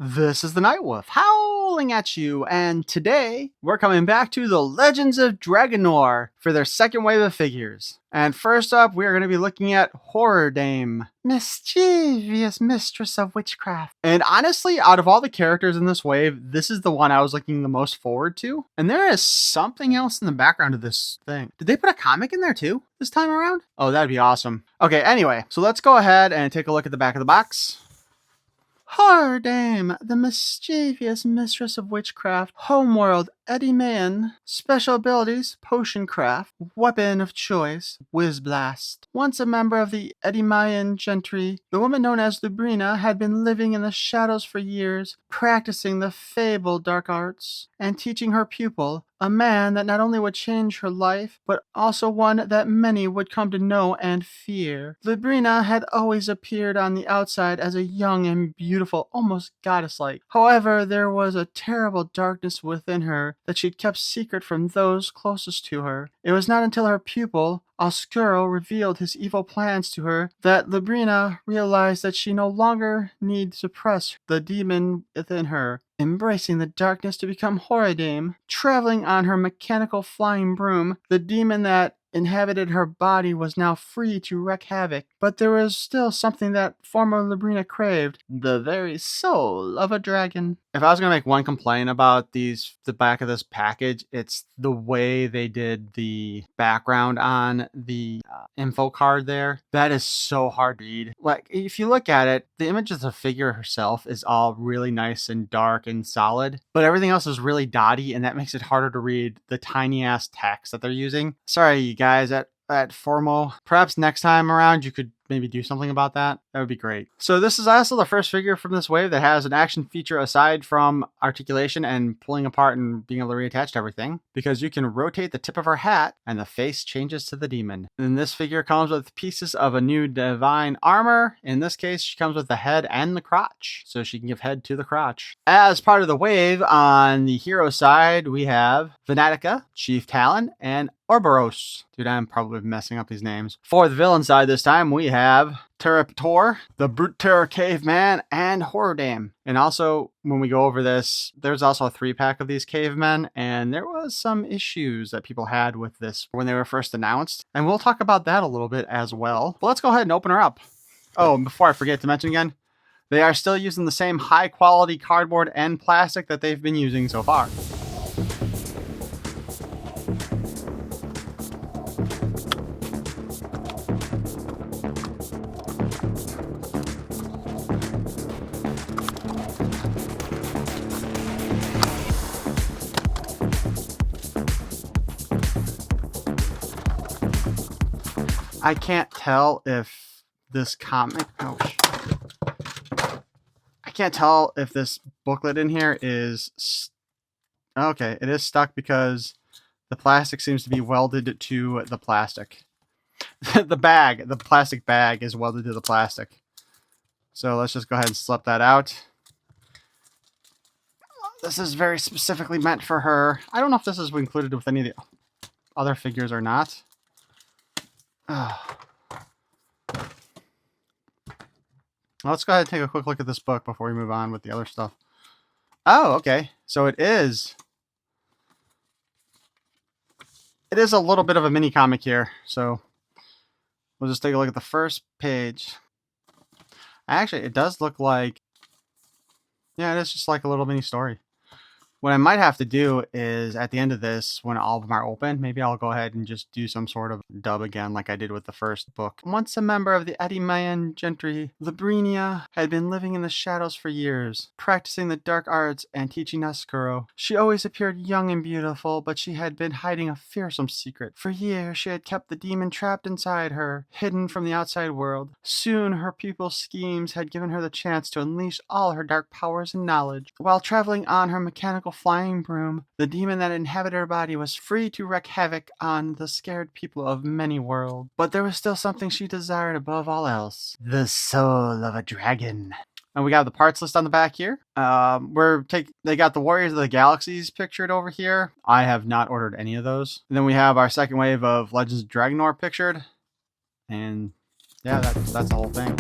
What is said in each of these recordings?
This is the Night Wolf howling at you, and today we're coming back to the Legends of Dragonore for their second wave of figures. And first up, we're going to be looking at Horri-Dame, Mischievous Mistress of Witchcraft. And honestly, out of all the characters in this wave, this is the one I was looking the most forward to. And there is something else in the background of this thing. Did they put a comic in there too this time around? Oh, that'd be awesome. Okay, anyway, so let's go ahead and take a look at the back of the box. Horri-Dame, the Mischievous Mistress of Witchcraft, Homeworld, Eddy-Man, Special Abilities, Potion Craft, Weapon of Choice, Whiz Blast. Once a member of the Eddy-Man gentry, the woman known as Lubrina had been living in the shadows for years, practicing the fabled dark arts, and teaching her pupil, a man that not only would change her life, but also one that many would come to know and fear. Lubrina had always appeared on the outside as a young and beautiful, almost goddess-like. However, there was a terrible darkness within her that she'd kept secret from those closest to her. It was not until her pupil, Oscuro, revealed his evil plans to her that Lubrina realized that she no longer need suppress the demon within her. Embracing the darkness to become Horri-Dame, traveling on her mechanical flying broom, the demon that inhabited her body was now free to wreak havoc. But there was still something that former Lubrina craved, the very soul of a dragon. If I was going to make one complaint about the back of this package, it's the way they did the background on the info card there. That is so hard to read. Like, if you look at it, the image of the figure herself is all really nice and dark and solid, but everything else is really dotty, and that makes it harder to read the tiny ass text that they're using. Sorry, you guys at Formo. Perhaps next time around you could maybe do something about that. That would be great. So this is also the first figure from this wave that has an action feature aside from articulation and pulling apart and being able to reattach to everything, because you can rotate the tip of her hat and the face changes to the demon. And this figure comes with pieces of a new divine armor. In this case, she comes with the head and the crotch, so she can give head to the crotch. As part of the wave, on the hero side, we have Venatica, Chief Talon, and Ouroboros. Dude, I'm probably messing up these names. For the villain side this time, we have Terraptor, the Brute Terror Caveman, and Horri-Dame. And also, when we go over this, there's also a 3-pack of these cavemen, and there was some issues that people had with this when they were first announced. And we'll talk about that a little bit as well. But let's go ahead and open her up. Oh, and before I forget to mention again, they are still using the same high-quality cardboard and plastic that they've been using so far. I can't tell if this comic... Oh, I can't tell if this booklet in here is... Okay, it is stuck because the plastic seems to be welded to the plastic. The plastic bag is welded to the plastic. So let's just go ahead and slip that out. This is very specifically meant for her. I don't know if this is included with any of the other figures or not. Let's go ahead and take a quick look at this book before we move on with the other stuff. Oh, okay. So it is a little bit of a mini comic here. So we'll just take a look at the first page. Actually, it does look like, yeah, it is just like a little mini story. What I might have to do is, at the end of this, when all of them are open, maybe I'll go ahead and just do some sort of dub again like I did with the first book. Once a member of the Eddy-Man gentry, Lubrina had been living in the shadows for years, practicing the dark arts and teaching Oscuro. She always appeared young and beautiful, but she had been hiding a fearsome secret. For years, she had kept the demon trapped inside her, hidden from the outside world. Soon, her pupil's schemes had given her the chance to unleash all her dark powers and knowledge. While traveling on her mechanical flying broom, the demon that inhabited her body was free to wreak havoc on the scared people of many worlds. But there was still something she desired above all else: the soul of a dragon. And we got the parts list on the back here. They got the Warriors of the Galaxies pictured over here. I have not ordered any of those. And then we have our second wave of Legends of Dragonore pictured. And yeah, that's the whole thing.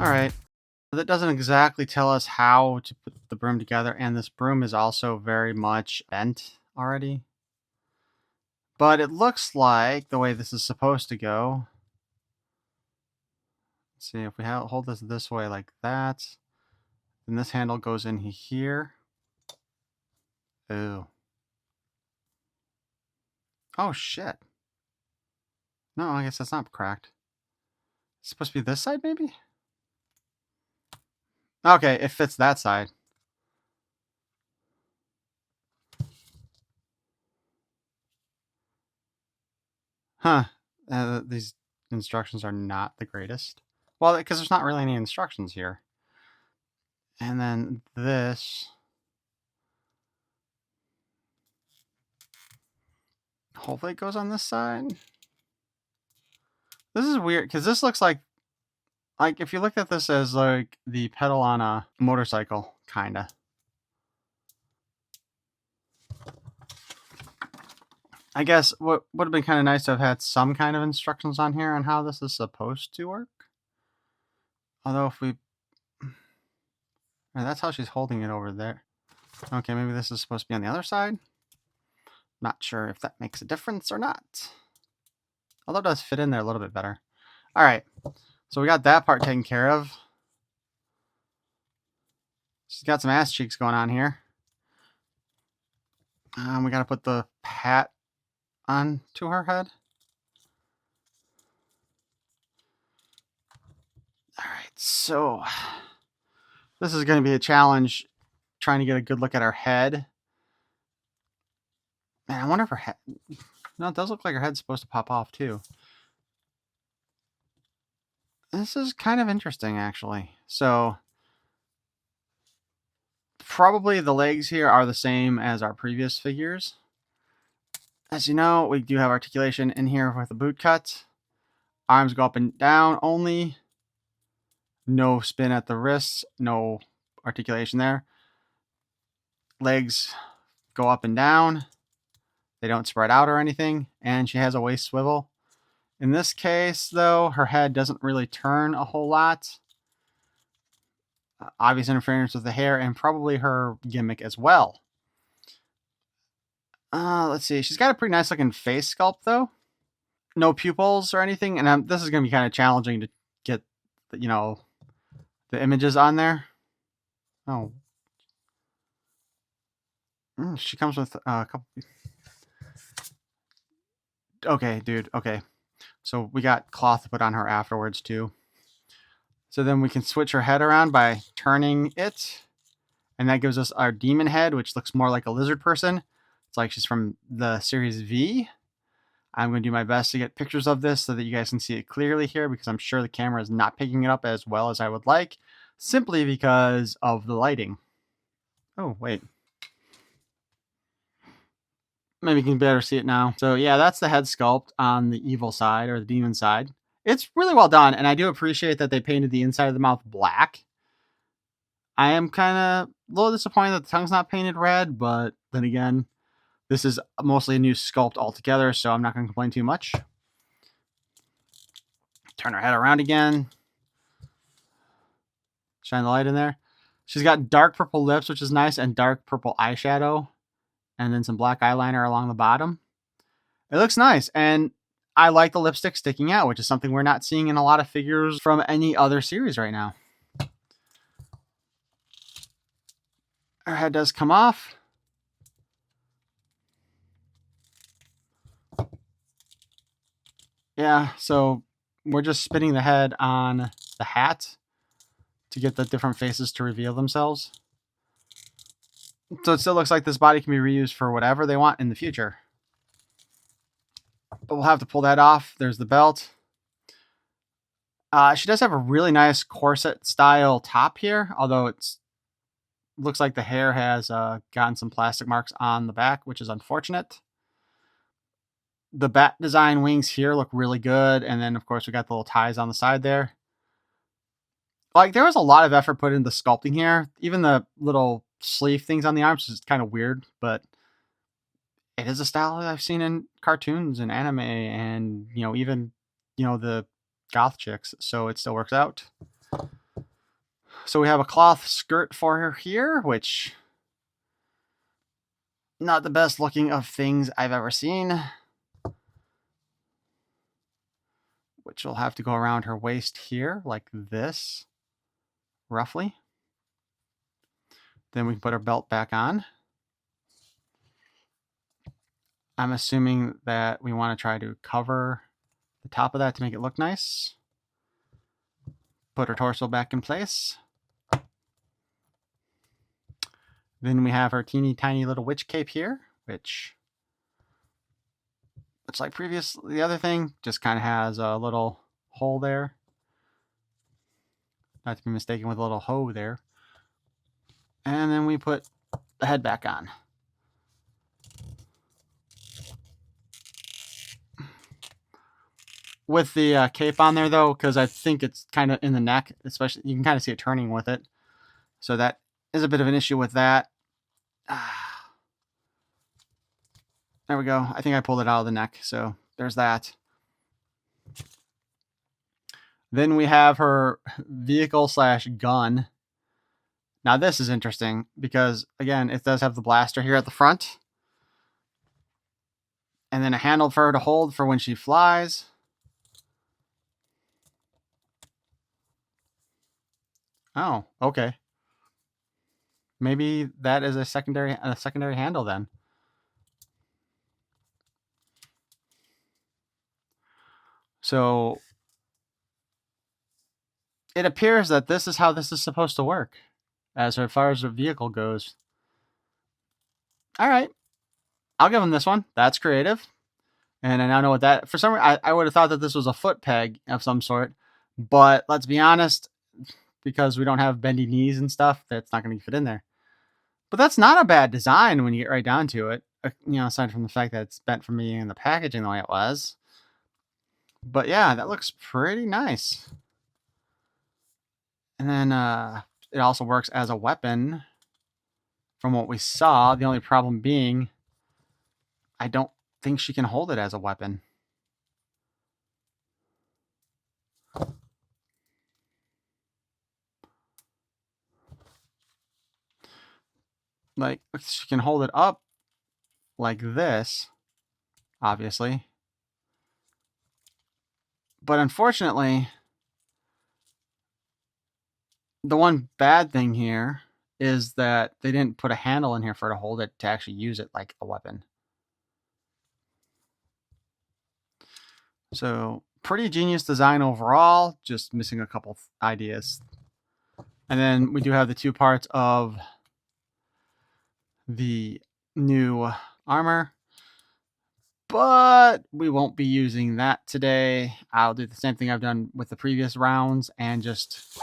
Alright. That doesn't exactly tell us how to put the broom together, and this broom is also very much bent already. But it looks like the way this is supposed to go. Let's see, if we hold this way like that, then this handle goes in here. Ooh. Oh, shit. No, I guess that's not cracked. It's supposed to be this side, maybe? Okay, it fits that side. Huh. These instructions are not the greatest. Well, because there's not really any instructions here. And then this. Hopefully it goes on this side. This is weird, because this looks like if you look at this as like the pedal on a motorcycle, kinda. I guess what would have been kind of nice to have had some kind of instructions on here on how this is supposed to work. Although if we... that's how she's holding it over there. Okay, maybe this is supposed to be on the other side. Not sure if that makes a difference or not. Although it does fit in there a little bit better. Alright, so we got that part taken care of. She's got some ass cheeks going on here. We got to put the hat onto her head. Alright, so this is going to be a challenge trying to get a good look at her head. Man, I wonder if her head... No, it does look like her head's supposed to pop off too. This is kind of interesting, actually. So probably the legs here are the same as our previous figures. As you know, we do have articulation in here with the boot cut. Arms go up and down only. No spin at the wrists. No articulation there. Legs go up and down. They don't spread out or anything. And she has a waist swivel. In this case, though, her head doesn't really turn a whole lot. Obvious interference with the hair and probably her gimmick as well. Let's see. She's got a pretty nice looking face sculpt, though. No pupils or anything. And this is going to be kind of challenging to get, you know, the images on there. Oh. She comes with a couple... Okay, dude. Okay. So we got cloth to put on her afterwards, too. So then we can switch her head around by turning it. And that gives us our demon head, which looks more like a lizard person. It's like she's from the Series V. I'm going to do my best to get pictures of this so that you guys can see it clearly here, because I'm sure the camera is not picking it up as well as I would like, simply because of the lighting. Oh, wait. Maybe you can better see it now. So yeah, that's the head sculpt on the evil side, or the demon side. It's really well done, and I do appreciate that they painted the inside of the mouth black. I am kind of a little disappointed that the tongue's not painted red, but then again, this is mostly a new sculpt altogether, so I'm not going to complain too much. Turn her head around again. Shine the light in there. She's got dark purple lips, which is nice, and dark purple eyeshadow. And then some black eyeliner along the bottom. It looks nice, and I like the lipstick sticking out, which is something we're not seeing in a lot of figures from any other series right now. Her head does come off. Yeah, so we're just spinning the head on the hat to get the different faces to reveal themselves. So it still looks like this body can be reused for whatever they want in the future. But we'll have to pull that off. There's the belt. She does have a really nice corset style top here, although it looks like the hair has gotten some plastic marks on the back, which is unfortunate. The bat design wings here look really good, and then of course we got the little ties on the side there. Like, there was a lot of effort put into sculpting here. Even the little sleeve things on the arms is kind of weird, but it is a style that I've seen in cartoons and anime and, you know, even, you know, the goth chicks, so it still works out. So we have a cloth skirt for her here, which not the best looking of things I've ever seen. Which will have to go around her waist here, like this, roughly. Then we can put her belt back on. I'm assuming that we want to try to cover the top of that to make it look nice. Put her torso back in place. Then we have her teeny tiny little witch cape here, which looks like the other thing, just kind of has a little hole there. Not to be mistaken with a little hoe there. And then we put the head back on. With the cape on there, though, because I think it's kind of in the neck, especially, you can kind of see it turning with it. So that is a bit of an issue with that. There we go. I think I pulled it out of the neck, so there's that. Then we have her vehicle/gun. Now this is interesting because, again, it does have the blaster here at the front. And then a handle for her to hold for when she flies. Oh, okay. Maybe that is a secondary handle then. So it appears that this is how this is supposed to work as far as the vehicle goes. All right. I'll give them this one. That's creative. And I now know what that... For some reason, I would have thought that this was a foot peg of some sort. But let's be honest, because we don't have bendy knees and stuff, that's not going to fit in there. But that's not a bad design when you get right down to it. Aside from the fact that it's bent from being in the packaging the way it was. But yeah, that looks pretty nice. And then it also works as a weapon from what we saw. The only problem being, I don't think she can hold it as a weapon. Like, she can hold it up like this, obviously. But unfortunately, the one bad thing here is that they didn't put a handle in here for her to hold it to actually use it like a weapon. So, pretty genius design overall, just missing a couple ideas. And then we do have the two parts of the new armor, but we won't be using that today. I'll do the same thing I've done with the previous rounds and just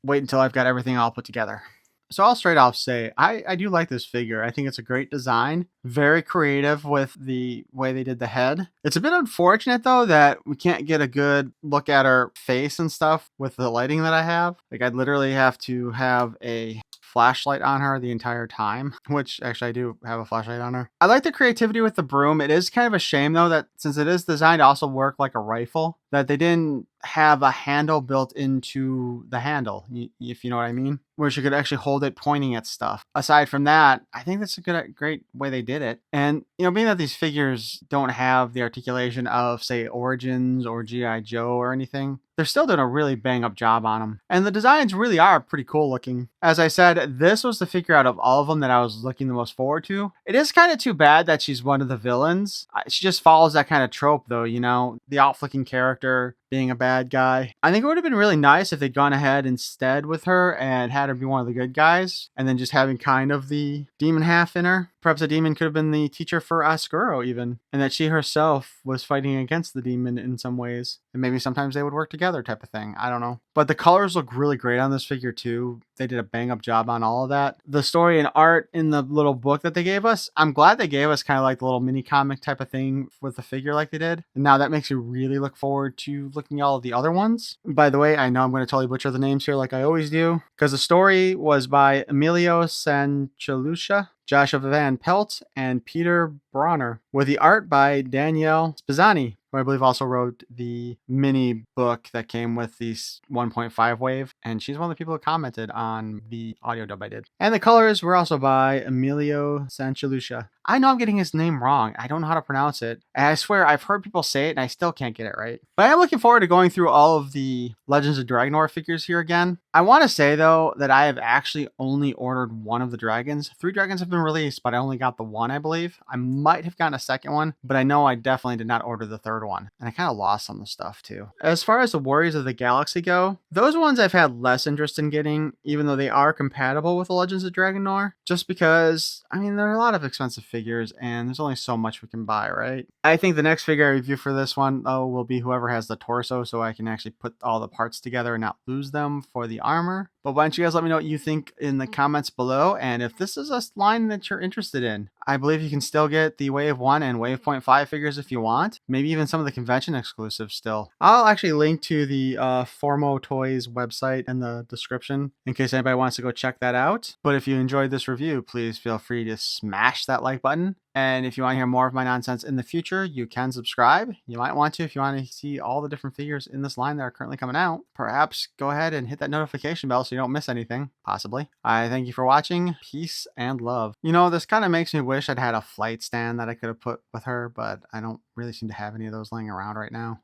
wait until I've got everything all put together. So I'll straight off say, I do like this figure. I think it's a great design. Very creative with the way they did the head. It's a bit unfortunate, though, that we can't get a good look at her face and stuff with the lighting that I have. Like, I'd literally have to have a flashlight on her the entire time, which actually I do have a flashlight on her. I like the creativity with the broom. It is kind of a shame, though, that since it is designed to also work like a rifle, that they didn't have a handle built into the handle, if you know what I mean, where she could actually hold it pointing at stuff. Aside from that, I think that's a great way they did it. And, being that these figures don't have the articulation of, say, Origins or G.I. Joe or anything, they're still doing a really bang up job on them. And the designs really are pretty cool looking. As I said, this was the figure out of all of them that I was looking the most forward to. It is kind of too bad that she's one of the villains. She just follows that kind of trope, though, the out-flicking character being a bad guy. I think it would have been really nice if they'd gone ahead instead with her and had her be one of the good guys, and then just having kind of the demon half in her. Perhaps the demon could have been the teacher for Oscuro even, and that she herself was fighting against the demon in some ways. And maybe sometimes they would work together type of thing. I don't know. But the colors look really great on this figure too. They did a bang up job on all of that. The story and art in the little book that they gave us, I'm glad they gave us kind of like the little mini comic type of thing with the figure like they did. And now that makes me really look forward to looking at all of the other ones. By the way, I know I'm going to totally butcher the names here like I always do, because the story was by Emilio Sanchalucia, Joshua Van Pelt, and Peter Bronner, with the art by Danielle Spezzani. who I believe also wrote the mini book that came with the 1.5 wave. And she's one of the people who commented on the audio dub I did. And the colors were also by Emilio Sanchalucia. I know I'm getting his name wrong. I don't know how to pronounce it. And I swear I've heard people say it and I still can't get it right. But I am looking forward to going through all of the Legends of Dragonore figures here again. I want to say though that I have actually only ordered one of the dragons. 3 dragons have been released, but I only got the one, I believe. I might have gotten a second one, but I know I definitely did not order the third one. And I kind of lost some of the stuff too. As far as the Warriors of the Galaxy go, those ones I've had less interest in getting, even though they are compatible with the Legends of Dragonore, just because, I mean, there are a lot of expensive figures and there's only so much we can buy, right? I think the next figure I review for this one, though, will be whoever has the torso, so I can actually put all the parts together and not lose them for the armor. But why don't you guys let me know what you think in the comments below, and if this is a line that you're interested in. I believe you can still get the Wave 1 and Wave 0.5 figures if you want. Maybe even some of the convention exclusives still. I'll actually link to the Formo Toys website in the description in case anybody wants to go check that out. But if you enjoyed this review, please feel free to smash that like button. And if you want to hear more of my nonsense in the future, you can subscribe. You might want to if you want to see all the different figures in this line that are currently coming out. Perhaps go ahead and hit that notification bell so you don't miss anything, possibly. I thank you for watching. Peace and love. You know, this kind of makes me wish I'd had a flight stand that I could have put with her, but I don't really seem to have any of those laying around right now.